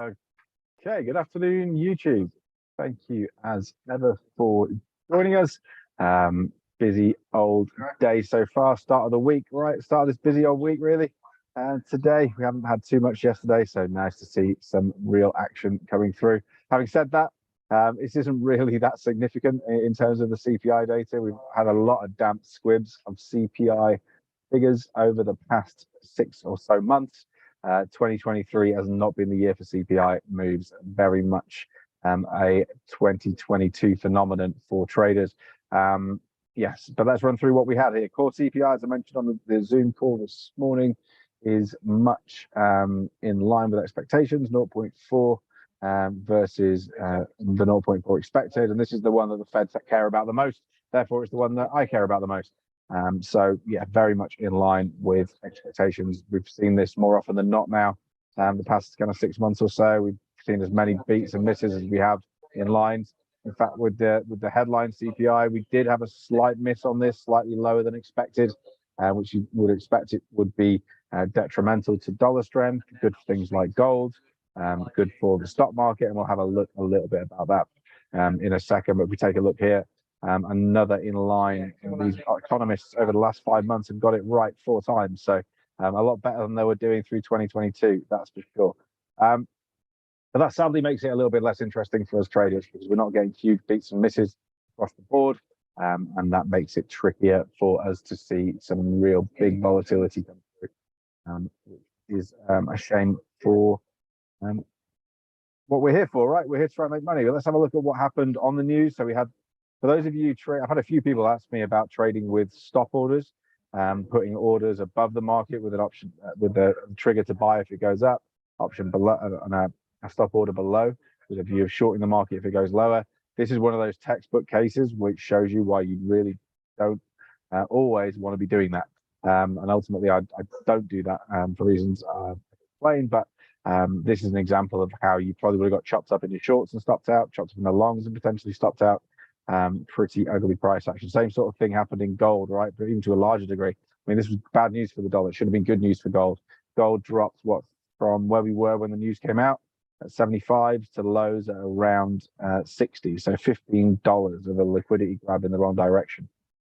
Okay, good afternoon, YouTube. Thank you as ever for joining us. Busy old day so far. Start of the week, right? Start of this busy old week, really. And today we haven't had too much yesterday, so nice to see some real action coming through. Having said that, this isn't really that significant in terms of the CPI data. We've had a lot of damp squibs of CPI figures over the past 6 or so months. 2023 has not been the year for CPI moves, very much a 2022 phenomenon for traders. Yes, but let's run through what we had here. Core CPI, as I mentioned on the Zoom call this morning, is much in line with expectations, 0.4 versus the 0.4 expected. And this is the one that the Fed care about the most. Therefore, it's the one that I care about the most. So yeah, very much in line with expectations. We've seen this more often than not now. The past kind of 6 months or so, we've seen as many beats and misses as we have in lines. In fact, with the headline CPI, we did have a slight miss on this, slightly lower than expected, which you would expect it would be detrimental to dollar strength. Good for things like gold, good for the stock market, and we'll have a little bit about that in a second. But if we take a look here. Another in line. These economists over the last 5 months have got it right 4 times, so a lot better than they were doing through 2022. That's for sure. But that sadly makes it a little bit less interesting for us traders because we're not getting huge beats and misses across the board, and that makes it trickier for us to see some real big volatility come through, which is a shame for what we're here for, right? We're here to try and make money. But let's have a look at what happened on the news. So we had. For those of you, I've had a few people ask me about trading with stop orders, putting orders above the market with an option, with a trigger to buy if it goes up, option below, and a stop order below with a view of shorting the market if it goes lower. This is one of those textbook cases which shows you why you really don't always want to be doing that. And ultimately, I don't do that for reasons I've explained, but this is an example of how you probably would have got chopped up in your shorts and stopped out, chopped up in the longs and potentially stopped out. Pretty ugly price action. Same sort of thing happened in gold, right? But even to a larger degree. I mean, this was bad news for the dollar. It should have been good news for gold. Gold dropped from where we were when the news came out at 75 to lows at around 60. So $15 of a liquidity grab in the wrong direction.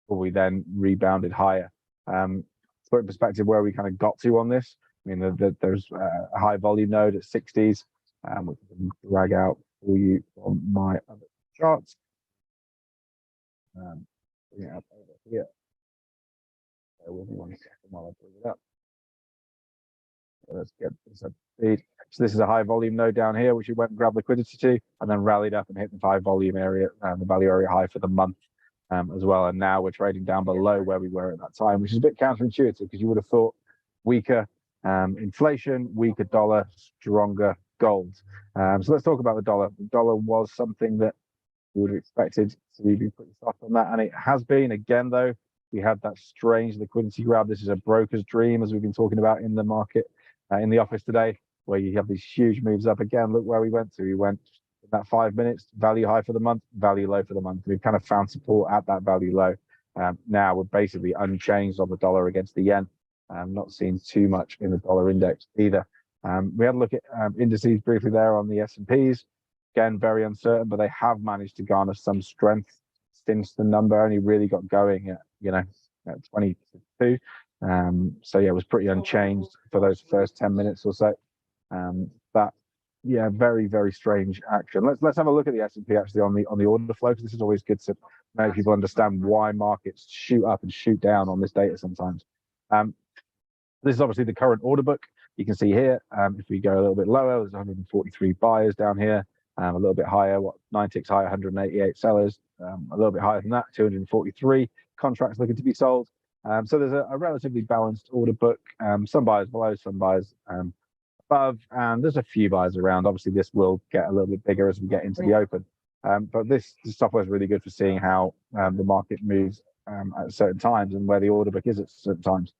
Before we then rebounded higher. To put in perspective where we kind of got to on this, I mean, there's a high volume node at 60s, which we can drag out for you on my other charts. Yeah, over here. Bear with me 1 second while I bring it up. So let's get this up to speed. So this is a high volume node down here, which we went and grabbed liquidity to, and then rallied up and hit the high volume area, the value area high for the month as well. And now we're trading down below where we were at that time, which is a bit counterintuitive because you would have thought weaker inflation, weaker dollar, stronger gold. So let's talk about the dollar. The dollar was something that we would have expected to be pretty soft on that, and it has been. Again, though, we had that strange liquidity grab. This is a broker's dream, as we've been talking about in the market, in the office today, where you have these huge moves up. Again, look where we went to. We went in that 5 minutes, value high for the month, value low for the month. We've kind of found support at that value low. Now we're basically unchanged on the dollar against the yen. Not seeing too much in the dollar index either. We had a look at indices briefly there on the S&Ps. Again, very uncertain, but they have managed to garner some strength since the number only really got going at 22. So yeah, it was pretty unchanged for those first 10 minutes or so. But yeah, very, very strange action. Let's have a look at the S&P actually on the order flow, because this is always good to make people understand why markets shoot up and shoot down on this data sometimes. This is obviously the current order book. You can see here, if we go a little bit lower, there's 143 buyers down here. A little bit higher, 9 ticks higher, 188 sellers. A little bit higher than that, 243 contracts looking to be sold. So there's a relatively balanced order book. Some buyers below, some buyers above, and there's a few buyers around. Obviously, this will get a little bit bigger as we get into the open. But this software is really good for seeing how the market moves at certain times and where the order book is at certain times.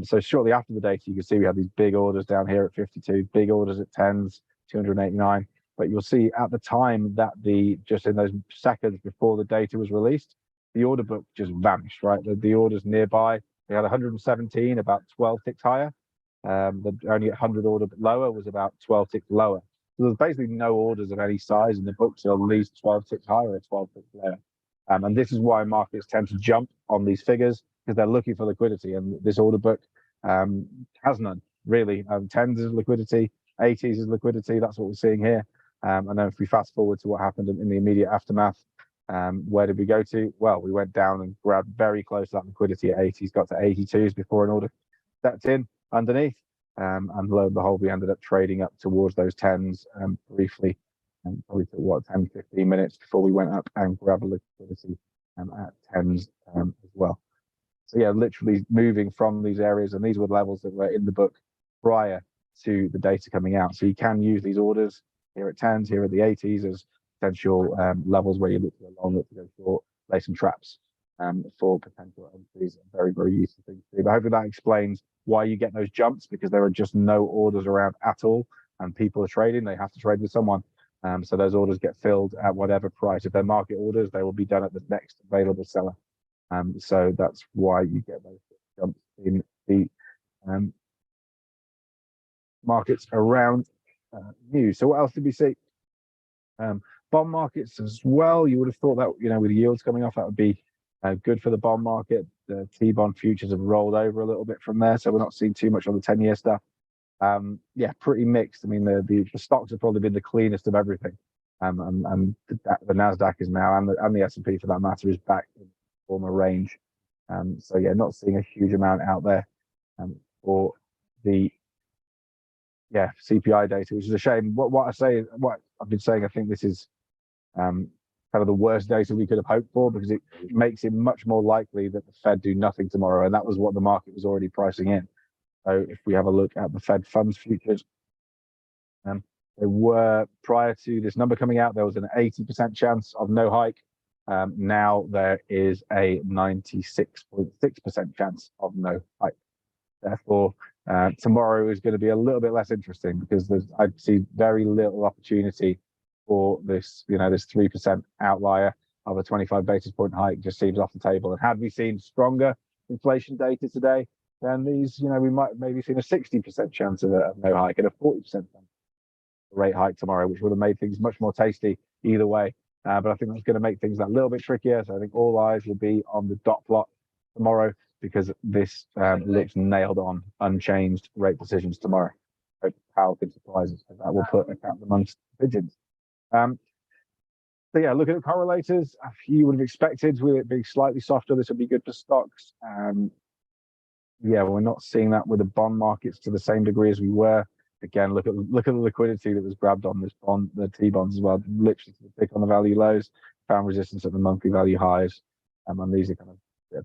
So shortly after the data, you can see we have these big orders down here at 52, big orders at 10s, 289. But you'll see at the time that just in those seconds before the data was released, the order book just vanished, right? The orders nearby, they had 117, about 12 ticks higher. The only 100 order lower was about 12 ticks lower. So there's basically no orders of any size in the book till at least 12 ticks higher or 12 ticks lower. And this is why markets tend to jump on these figures, because they're looking for liquidity, and this order book has none really. 10s is liquidity, 80s is liquidity. That's what we're seeing here. And then if we fast forward to what happened in the immediate aftermath, where did we go to? Well, we went down and grabbed very close to that liquidity at 80s, got to 82s before an order stepped in underneath. And lo and behold, we ended up trading up towards those 10s briefly, and probably took what 10, 15 minutes before we went up and grabbed liquidity at 10s as well. So yeah, literally moving from these areas, and these were levels that were in the book prior to the data coming out. So you can use these orders here at 10s, here at the 80s as potential levels where you look to go long, look to go short, lay some traps for potential entries. Very, very useful thing to do. But hopefully that explains why you get those jumps, because there are just no orders around at all, and people are trading. They have to trade with someone. So those orders get filled at whatever price. If they're market orders, they will be done at the next available seller. So that's why you get those jumps in the markets around news. So what else did we see? Bond markets as well. You would have thought that, with the yields coming off, that would be good for the bond market. The T-bond futures have rolled over a little bit from there, so we're not seeing too much on the 10-year stuff. Yeah, pretty mixed. I mean, the stocks have probably been the cleanest of everything, and the Nasdaq is now, and the S&P for that matter, is back in former range. So yeah, not seeing a huge amount out there for the CPI data, which is a shame. What I've been saying, I think this is kind of the worst data we could have hoped for, because it makes it much more likely that the Fed do nothing tomorrow, and that was what the market was already pricing in. So if we have a look at the Fed funds futures, they were, prior to this number coming out, there was an 80% chance of no hike. Now there is a 96.6% chance of no hike. Therefore, tomorrow is going to be a little bit less interesting, because I see very little opportunity for this, this 3% outlier of a 25 basis point hike just seems off the table. And had we seen stronger inflation data today, then these, we might maybe seen a 60% chance of no hike and a 40% rate hike tomorrow, which would have made things much more tasty either way. But I think that's going to make things a little bit trickier. So I think all eyes will be on the dot plot tomorrow, because this looks nailed on, unchanged rate decisions tomorrow. Hope Powell can surprise us, because that will put a cap amongst pigeons. So yeah, looking at correlators, you would have expected, with it being slightly softer, this would be good for stocks. Yeah, we're not seeing that with the bond markets to the same degree as we were. Again, look at the liquidity that was grabbed on this bond, the T-bonds as well, literally to the pick on the value lows, found resistance at the monthly value highs. And these are kind of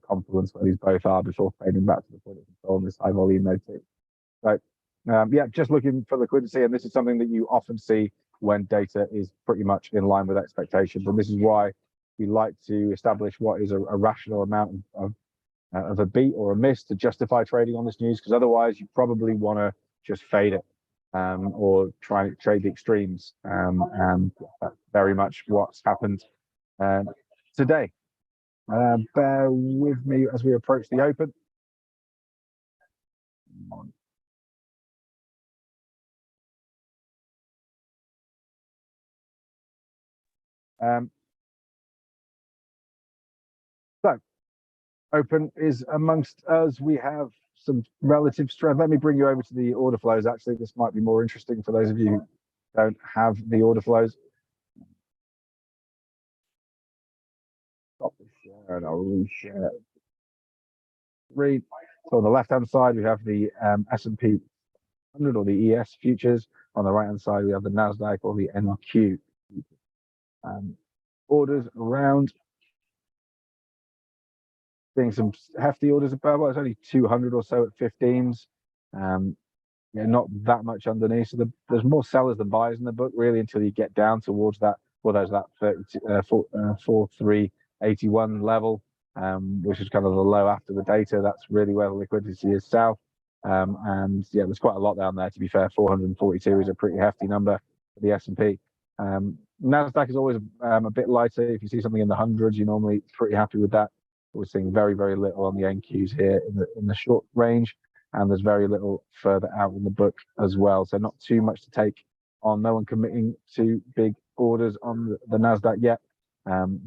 confluence where these both are before fading back to the point of control on this high volume note. So yeah, just looking for liquidity, and this is something that you often see when data is pretty much in line with expectations. And this is why we like to establish what is a rational amount of a beat or a miss to justify trading on this news, because otherwise you probably want to just fade it or try and trade the extremes. And that's very much what's happened today. Bear with me as we approach the open. So open is amongst us. We have some relative strength. Let me bring you over to the order flows. Actually, this might be more interesting for those of you who don't have the order flows. Stop the share and I'll reshare. Read. So on the left-hand side, we have the S&P 100 or the ES futures. On the right-hand side, we have the Nasdaq or the NQ. Orders around. Seeing some hefty orders above. Well, it's only 200 or so at 15s. Yeah, not that much underneath. So there's more sellers than buyers in the book, really, until you get down towards that. Well, there's that 4381 level, which is kind of the low after the data. That's really where the liquidity is south. And yeah, there's quite a lot down there. To be fair, 442 is a pretty hefty number for the S&P. Nasdaq is always a bit lighter. If you see something in the hundreds, you're normally pretty happy with that. We're seeing very, very little on the NQs here in the short range, and there's very little further out in the book as well. So not too much to take on no one committing to big orders on the Nasdaq yet.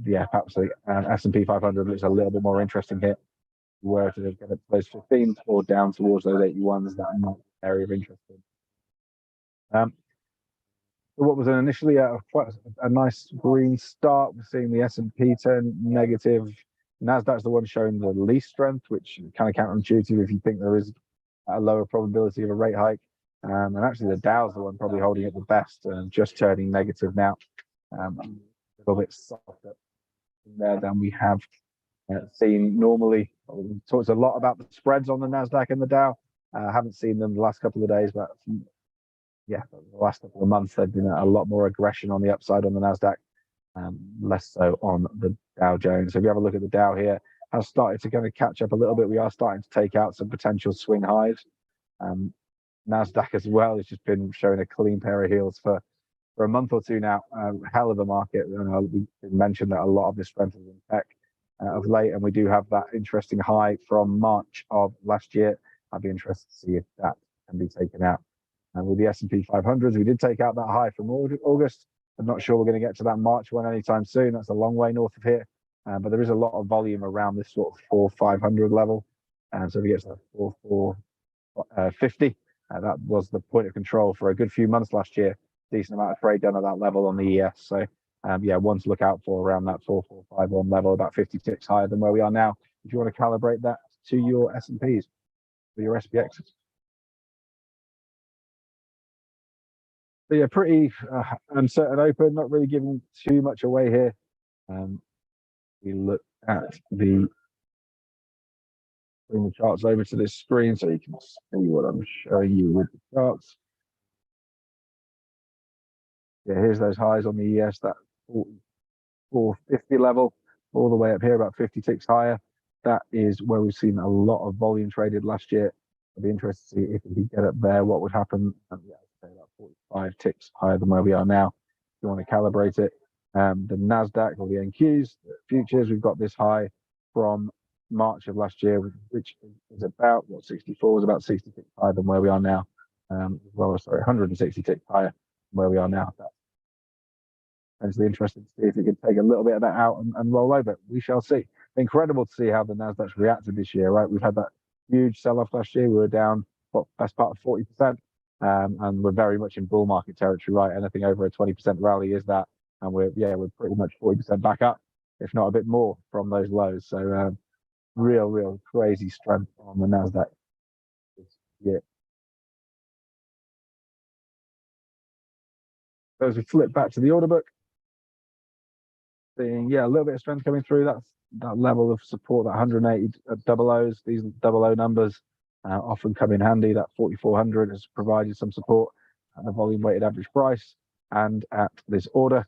Yeah, perhaps the S&P 500 looks a little bit more interesting here. Were to get up to those 15s or down towards those 81s, that might be an area of interest. So what was initially quite a nice green start, we're seeing the S&P turn negative. Nasdaq's the one showing the least strength, which is kind of counterintuitive if you think there is a lower probability of a rate hike. And actually the Dow's the one probably holding it the best, just turning negative now. A little bit softer there than we have seen normally. We talked a lot about the spreads on the Nasdaq and the Dow. Haven't seen them the last couple of days, but yeah, the last couple of months there've been a lot more aggression on the upside on the Nasdaq, less so on the Dow Jones. So if you have a look at the Dow here, has started to kind of catch up a little bit. We are starting to take out some potential swing highs. Nasdaq as well has just been showing a clean pair of heels for a month or two now. Hell of a market. We mentioned that a lot of this strength is in tech of late, and we do have that interesting high from March of last year. I'd be interested to see if that can be taken out. And with the S&P 500s, we did take out that high from August. I'm not sure we're going to get to that March one anytime soon. That's a long way north of here. But there is a lot of volume around this sort of 4,500 level. And so if we get to that 4,450, that was the point of control for a good few months last year. Decent amount of trade done at that level on the ES. So yeah, one to look out for around that 4,451 level, about 50 ticks higher than where we are now. If you want to calibrate that to your S&Ps or your SPXs. So yeah, pretty uncertain open, not really giving too much away here. We look at bring the charts over to this screen so you can see what I'm showing you with the charts. Yeah, here's those highs on the ES, that 450 level, all the way up here, about 50 ticks higher. That is where we've seen a lot of volume traded last year. I'd be interested to see if we could get up there, what would happen. Yeah, I'd say about 45 ticks higher than where we are now. If you want to calibrate it, the Nasdaq or the NQs, the futures, we've got this high from March of last year, which is about 64, was about 60 ticks higher than where we are now. Well, sorry, 160 ticks higher than where we are now. That's potentially interested to see if we could take a little bit of that out and roll over. We shall see. Incredible to see how the Nasdaq's reacted this year, right? We've had that huge sell-off last year. We were down, best part of 40%, and we're very much in bull market territory, right? Anything over a 20% rally is that, and we're pretty much 40% back up, if not a bit more from those lows. So real crazy strength on the Nasdaq this year. So as we flip back to the order book, seeing a little bit of strength coming through. That's that level of support, that 180 double O's. These double O numbers often come in handy. That 4,400 has provided some support at the volume weighted average price and at this order.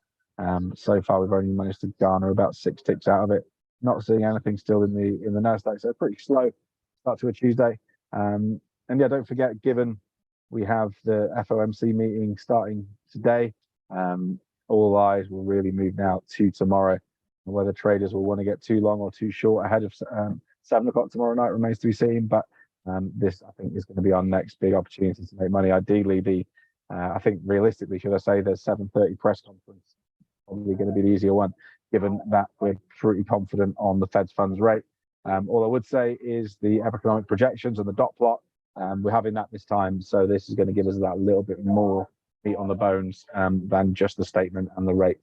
So far we've only managed to garner about 6 ticks out of it. Not seeing anything still in the Nasdaq, so pretty slow start to a Tuesday. And yeah, don't forget, given we have the FOMC meeting starting today, all eyes will really move now to tomorrow. And whether traders will want to get too long or too short ahead of 7 o'clock tomorrow night remains to be seen. But this, I think, is going to be our next big opportunity to make money. Ideally, I think realistically, should I say, the 7:30 press conference probably going to be the easier one, given that we're pretty confident on the Fed's funds rate. All I would say is the economic projections and the dot plot. We're having that this time, so this is going to give us that little bit more meat on the bones than just the statement and the rate.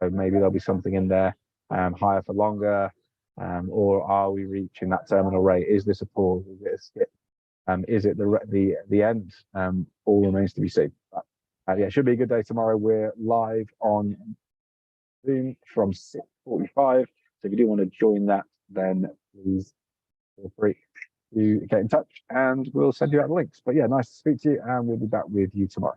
So maybe there'll be something in there, higher for longer, or are we reaching that terminal rate? Is this a pause? Is it a skip? Is it the end? All remains to be seen. But, yeah, it should be a good day tomorrow. We're live on Zoom from 6:45. So if you do want to join that, then please feel free to get in touch and we'll send you out the links. But yeah, nice to speak to you, and we'll be back with you tomorrow.